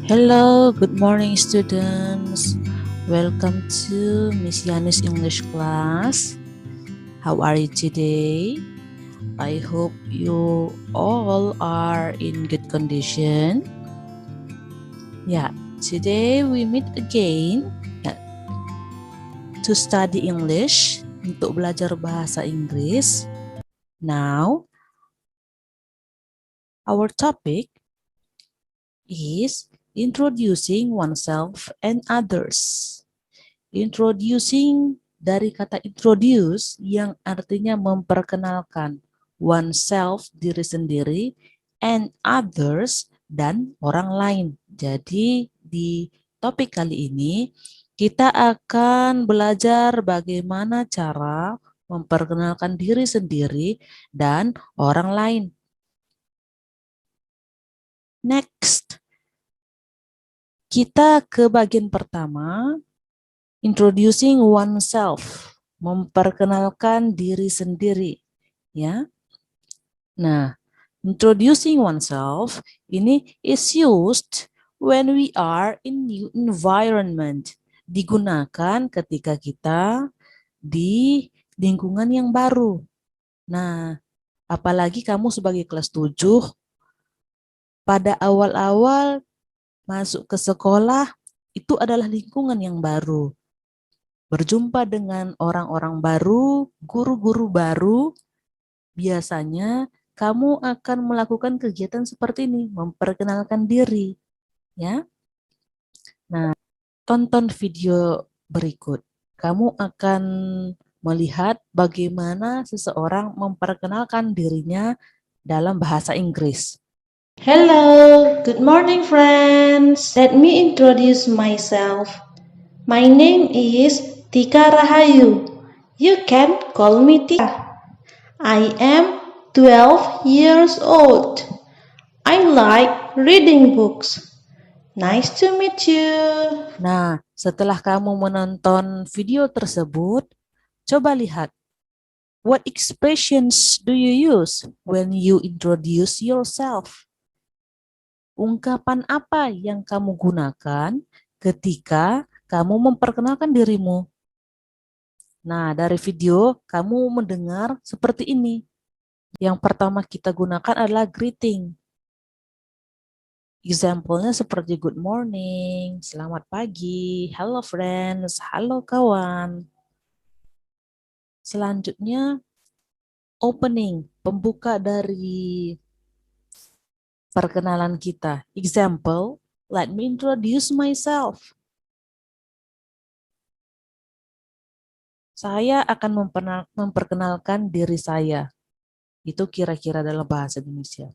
Hello, good morning students. Welcome to Miss Yanis English class. How are you today? I hope you all are in good condition. Yeah, today we meet again to study English, untuk belajar bahasa Inggris. Now, our topic is introducing oneself and others. Introducing dari kata introduce yang artinya memperkenalkan oneself diri sendiri and others dan orang lain. Jadi di topik kali ini kita akan belajar bagaimana cara memperkenalkan diri sendiri dan orang lain. Next, kita ke bagian pertama. Introducing oneself, memperkenalkan diri sendiri, ya. Nah, introducing oneself ini is used when we are in new environment. Digunakan ketika kita di lingkungan yang baru. Nah, apalagi kamu sebagai kelas 7, pada awal-awal masuk ke sekolah, itu adalah lingkungan yang baru. Berjumpa dengan orang-orang baru, guru-guru baru, biasanya kamu akan melakukan kegiatan seperti ini, memperkenalkan diri, ya. Nah, tonton video berikut. Kamu akan melihat bagaimana seseorang memperkenalkan dirinya dalam bahasa Inggris. Hello, good morning, friends. Let me introduce myself. My name is Tika Rahayu. You can call me Tika. I am 12 years old. I like reading books. Nice to meet you. Nah, setelah kamu menonton video tersebut, coba lihat. What expressions do you use when you introduce yourself? Ungkapan apa yang kamu gunakan ketika kamu memperkenalkan dirimu? Nah, dari video kamu mendengar seperti ini. Yang pertama kita gunakan adalah greeting. Example-nya seperti good morning, selamat pagi, hello friends, halo kawan. Selanjutnya opening, pembuka dari perkenalan kita. Example, let me introduce myself. Saya akan memperkenalkan diri saya. Itu kira-kira dalam bahasa Indonesia.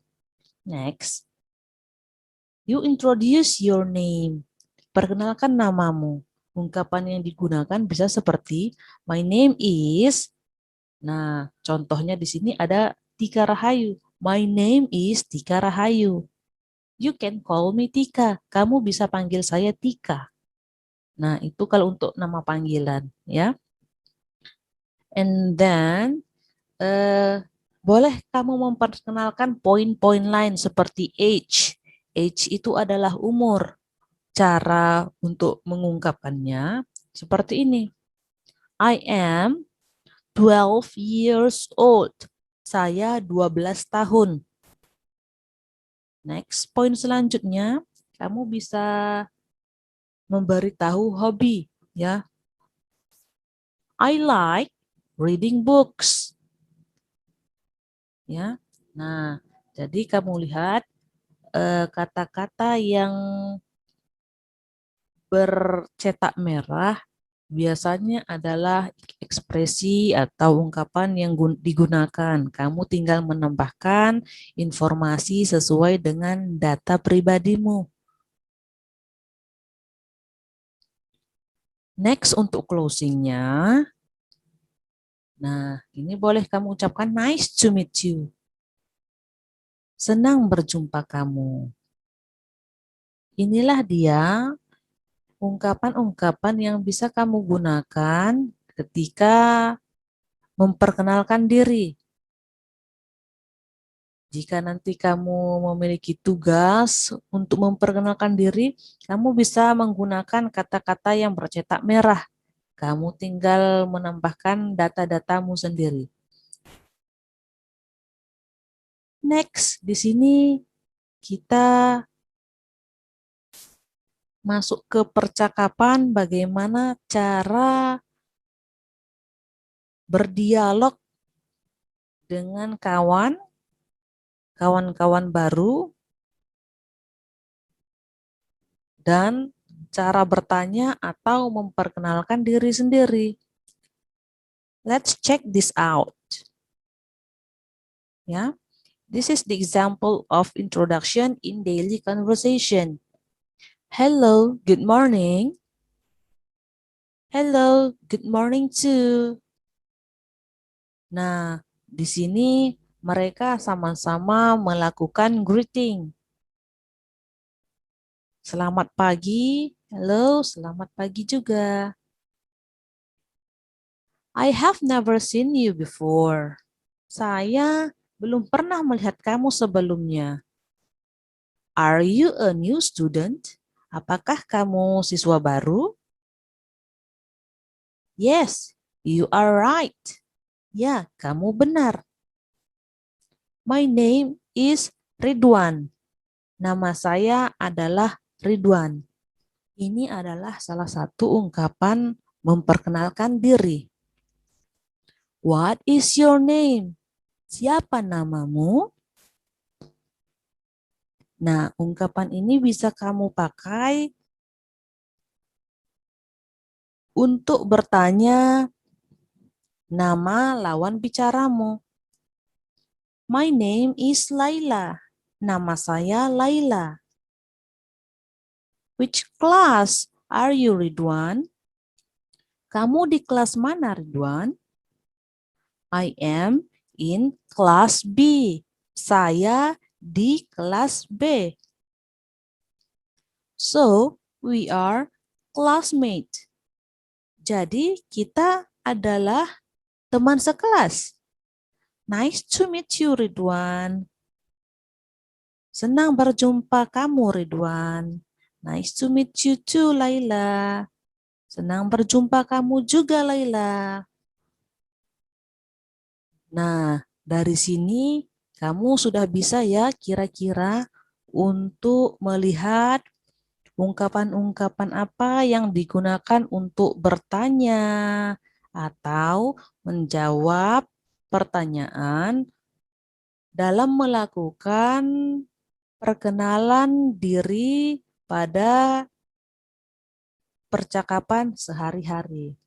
Next, you introduce your name. Perkenalkan namamu. Ungkapan yang digunakan bisa seperti my name is. Nah, contohnya di sini ada Tika Rahayu. My name is Tika Rahayu. You can call me Tika. Kamu bisa panggil saya Tika. Nah, itu kalau untuk nama panggilan, ya. And then, boleh kamu memperkenalkan poin-poin lain seperti age. Age itu adalah umur. Cara untuk mengungkapkannya seperti ini. I am 12 years old. Saya 12 tahun. Next, poin selanjutnya, kamu bisa memberitahu hobi, ya. I like reading books. Ya. Nah, jadi kamu lihat kata-kata yang bercetak merah biasanya adalah ekspresi atau ungkapan yang digunakan. Kamu tinggal menambahkan informasi sesuai dengan data pribadimu. Next, untuk closingnya. Nah, ini boleh kamu ucapkan nice to meet you. Senang berjumpa kamu. Inilah dia ungkapan-ungkapan yang bisa kamu gunakan ketika memperkenalkan diri. Jika nanti kamu memiliki tugas untuk memperkenalkan diri, kamu bisa menggunakan kata-kata yang bercetak merah. Kamu tinggal menambahkan data-datamu sendiri. Next, di sini kita masuk ke percakapan bagaimana cara berdialog dengan kawan-kawan baru, dan cara bertanya atau memperkenalkan diri sendiri. Let's check this out. Ya, this is the example of introduction in daily conversation. Hello, good morning. Hello, good morning too. Nah, di sini mereka sama-sama melakukan greeting. Selamat pagi. Halo, selamat pagi juga. I have never seen you before. Saya belum pernah melihat kamu sebelumnya. Are you a new student? Apakah kamu siswa baru? Yes, you are right. Ya, kamu benar. My name is Ridwan. Nama saya adalah Ridwan. Ini adalah salah satu ungkapan memperkenalkan diri. What is your name? Siapa namamu? Nah, ungkapan ini bisa kamu pakai untuk bertanya nama lawan bicaramu. My name is Laila. Nama saya Laila. Which class are you, Ridwan? Kamu di kelas mana, Ridwan? I am in class B. Saya di kelas B. So, we are classmates. Jadi, kita adalah teman sekelas. Nice to meet you, Ridwan. Senang berjumpa kamu, Ridwan. Nice to meet you too, Laila. Senang berjumpa kamu juga, Laila. Nah, dari sini kamu sudah bisa ya kira-kira untuk melihat ungkapan-ungkapan apa yang digunakan untuk bertanya atau menjawab pertanyaan dalam melakukan perkenalan diri pada percakapan sehari-hari.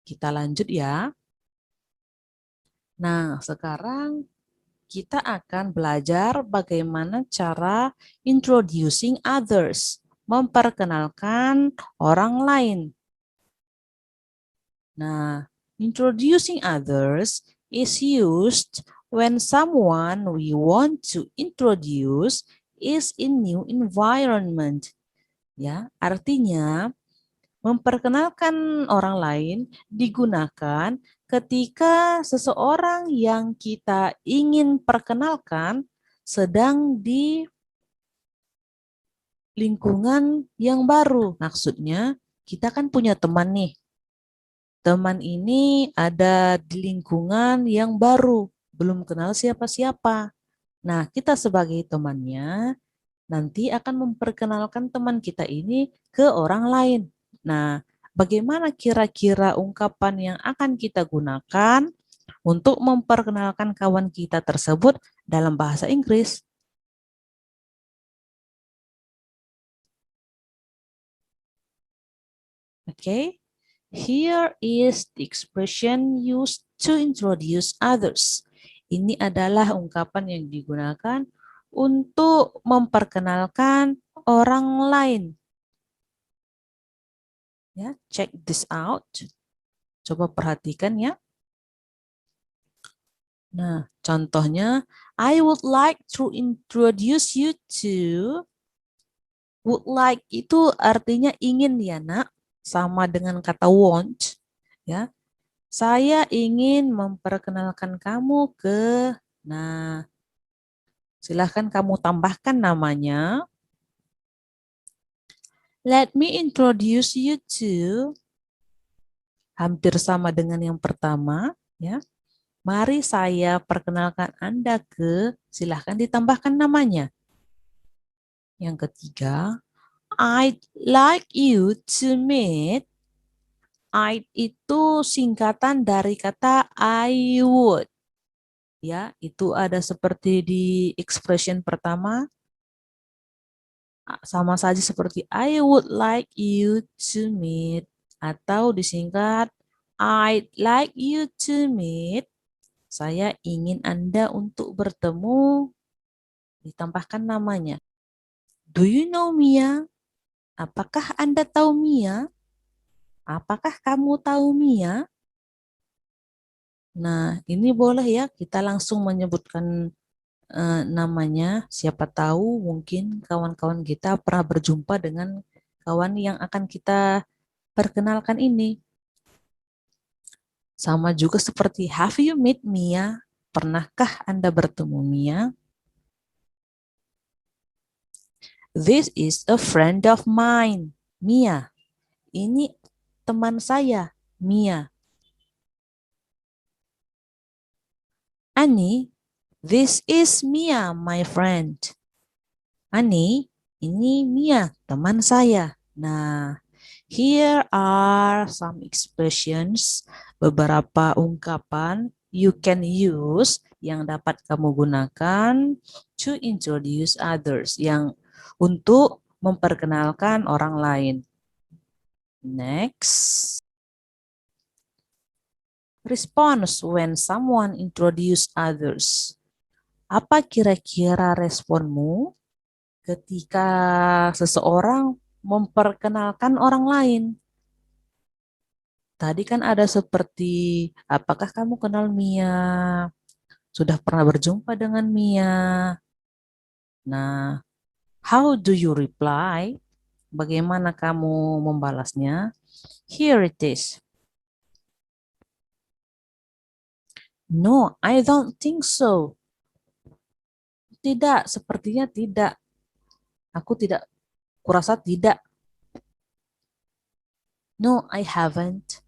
Kita lanjut ya. Nah, sekarang kita akan belajar bagaimana cara introducing others, memperkenalkan orang lain. Nah, introducing others is used when someone we want to introduce is in new environment. Ya, artinya memperkenalkan orang lain digunakan ketika seseorang yang kita ingin perkenalkan sedang di lingkungan yang baru. Maksudnya, kita kan punya teman nih. Teman ini ada di lingkungan yang baru, belum kenal siapa-siapa. Nah, kita sebagai temannya nanti akan memperkenalkan teman kita ini ke orang lain. Nah, bagaimana kira-kira ungkapan yang akan kita gunakan untuk memperkenalkan kawan kita tersebut dalam bahasa Inggris? Okay, here is the expression used to introduce others. Ini adalah ungkapan yang digunakan untuk memperkenalkan orang lain. Ya, check this out. Coba perhatikan ya. Nah, contohnya, I would like to introduce you to. Would like itu artinya ingin ya, Nak. Sama dengan kata want. Ya, saya ingin memperkenalkan kamu ke. Nah, Silahkan kamu tambahkan namanya. Let me introduce you to. Hampir sama dengan yang pertama, ya. Mari saya perkenalkan Anda ke, silahkan ditambahkan namanya. Yang ketiga, I'd like you to meet. I'd itu singkatan dari kata I would. Ya, itu ada seperti di expression pertama, sama saja seperti I would like you to meet, atau disingkat I'd like you to meet. Saya ingin Anda untuk bertemu, ditambahkan namanya. Do you know Mia? Apakah Anda tahu Mia? Apakah kamu tahu Mia? Nah, ini boleh ya, kita langsung menyebutkan namanya. Siapa tahu mungkin kawan-kawan kita pernah berjumpa dengan kawan yang akan kita perkenalkan ini. Sama juga seperti have you met Mia? Pernahkah Anda bertemu Mia? This is a friend of mine, Mia. Ini teman saya, Mia. Ani, this is Mia, my friend. Ani, ini Mia, teman saya. Nah, here are some expressions, beberapa ungkapan you can use yang dapat kamu gunakan to introduce others, yang untuk memperkenalkan orang lain. Next. Response when someone introduce others. Apa kira-kira responmu ketika seseorang memperkenalkan orang lain? Tadi kan ada seperti, apakah kamu kenal Mia? Sudah pernah berjumpa dengan Mia? Nah, how do you reply? Bagaimana kamu membalasnya? Here it is. No, I don't think so. Tidak, sepertinya tidak. Aku tidak, kurasa tidak. No, I haven't.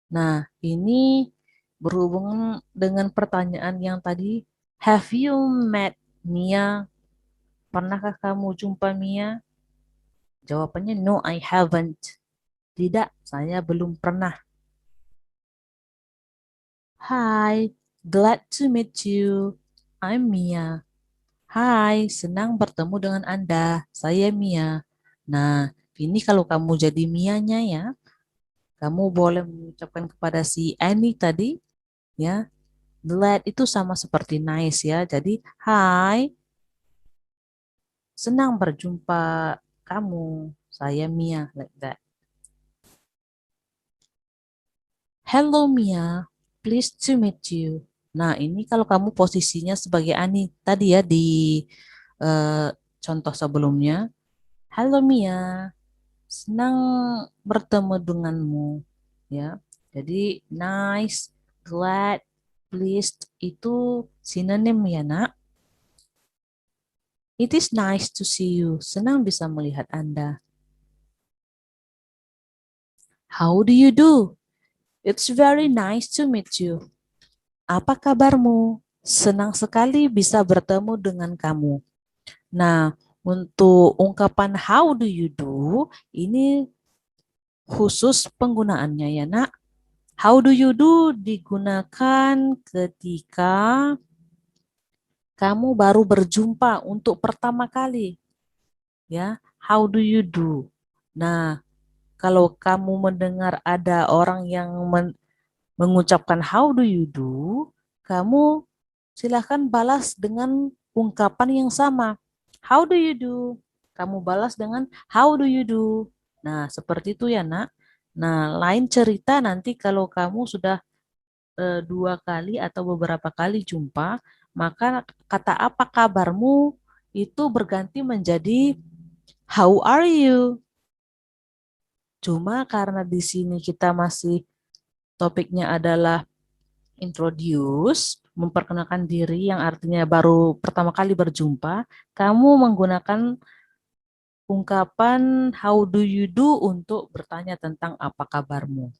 Nah, ini berhubungan dengan pertanyaan yang tadi. Have you met Mia? Pernahkah kamu jumpa Mia? Jawabannya no, I haven't. Tidak, saya belum pernah. Hi, glad to meet you. I'm Mia. Hai, senang bertemu dengan Anda. Saya Mia. Nah, ini kalau kamu jadi Mianya ya, kamu boleh mengucapkan kepada si Annie tadi, ya. Glad itu sama seperti nice ya. Jadi, hai, senang berjumpa kamu. Saya Mia, like that. Hello Mia, pleased to meet you. Nah, ini kalau kamu posisinya sebagai Ani tadi ya di eh, contoh sebelumnya. Halo Mia, senang bertemu denganmu. Ya, jadi nice, glad, pleased itu sinonim ya nak. It is nice to see you. Senang bisa melihat Anda. How do you do? It's very nice to meet you. Apa kabarmu? Senang sekali bisa bertemu dengan kamu. Nah, untuk ungkapan how do you do, ini khusus penggunaannya ya nak. How do you do digunakan ketika kamu baru berjumpa untuk pertama kali. Ya, how do you do? Nah, kalau kamu mendengar ada orang yang mengucapkan how do you do, kamu silahkan balas dengan ungkapan yang sama. How do you do? Kamu balas dengan how do you do? Nah, seperti itu ya, nak. Nah, lain cerita nanti kalau kamu sudah dua kali atau beberapa kali jumpa, maka kata apa kabarmu itu berganti menjadi how are you? Cuma karena di sini kita masih topiknya adalah introduce, memperkenalkan diri yang artinya baru pertama kali berjumpa, kamu menggunakan ungkapan how do you do untuk bertanya tentang apa kabarmu.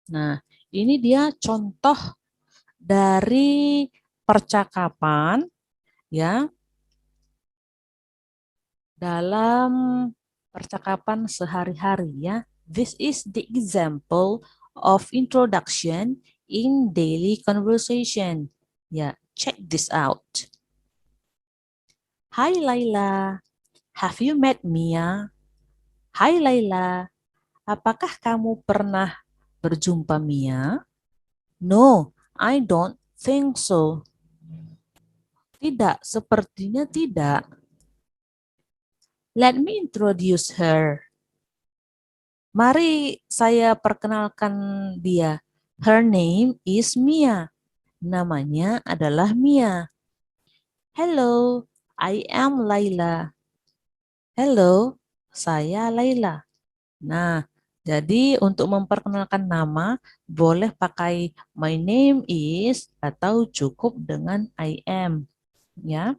Nah, ini dia contoh dari percakapan ya dalam percakapan sehari-hari ya. This is the example of introduction in daily conversation. Ya, check this out. Hi Laila, have you met Mia? Hai Laila, apakah kamu pernah berjumpa Mia? No, I don't think so. Tidak, sepertinya tidak. Let me introduce her. Mari saya perkenalkan dia. Her name is Mia. Namanya adalah Mia. Hello, I am Laila. Hello, saya Laila. Nah, jadi untuk memperkenalkan nama, boleh pakai my name is atau cukup dengan I am. Ya.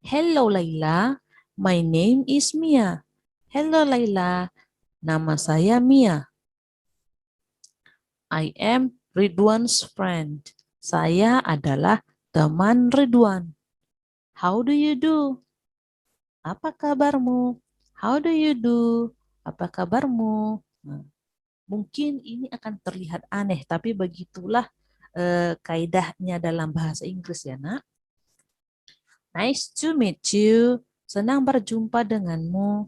Hello Laila, my name is Mia. Hello Laila, nama saya Mia. I am Ridwan's friend. Saya adalah teman Ridwan. How do you do? Apa kabarmu? How do you do? Apa kabarmu? Nah, mungkin ini akan terlihat aneh, tapi begitulah kaidahnya dalam bahasa Inggris ya, Nak. Nice to meet you. Senang berjumpa denganmu.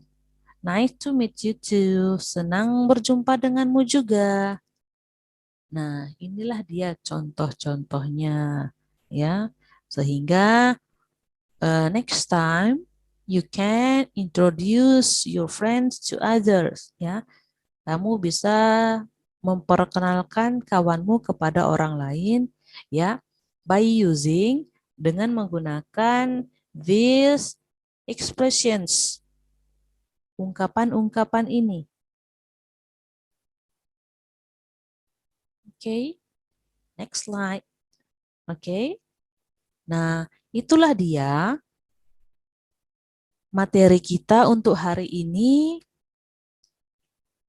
Nice to meet you too. Senang berjumpa denganmu juga. Nah, inilah dia contoh-contohnya ya. Sehingga next time you can introduce your friends to others ya. Kamu bisa memperkenalkan kawanmu kepada orang lain ya by using dengan menggunakan these expressions, ungkapan-ungkapan ini. Oke, next slide. Oke. Nah, itulah dia materi kita untuk hari ini,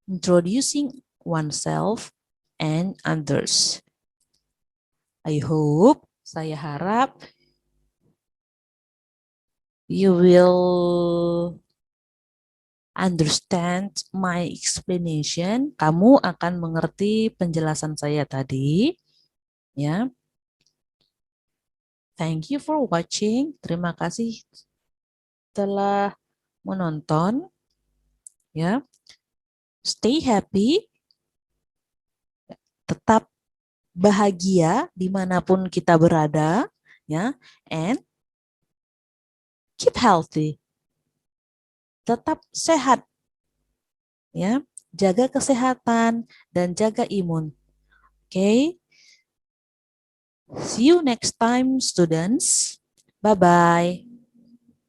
introducing oneself and others. I hope, saya harap you will understand my explanation. Kamu akan mengerti penjelasan saya tadi. Ya. Thank you for watching. Terima kasih telah menonton. Ya. Stay happy. Tetap bahagia dimanapun kita berada. Ya. And keep healthy. Tetap sehat. Ya. Jaga kesehatan dan jaga imun. Okay. See you next time, students. Bye-bye.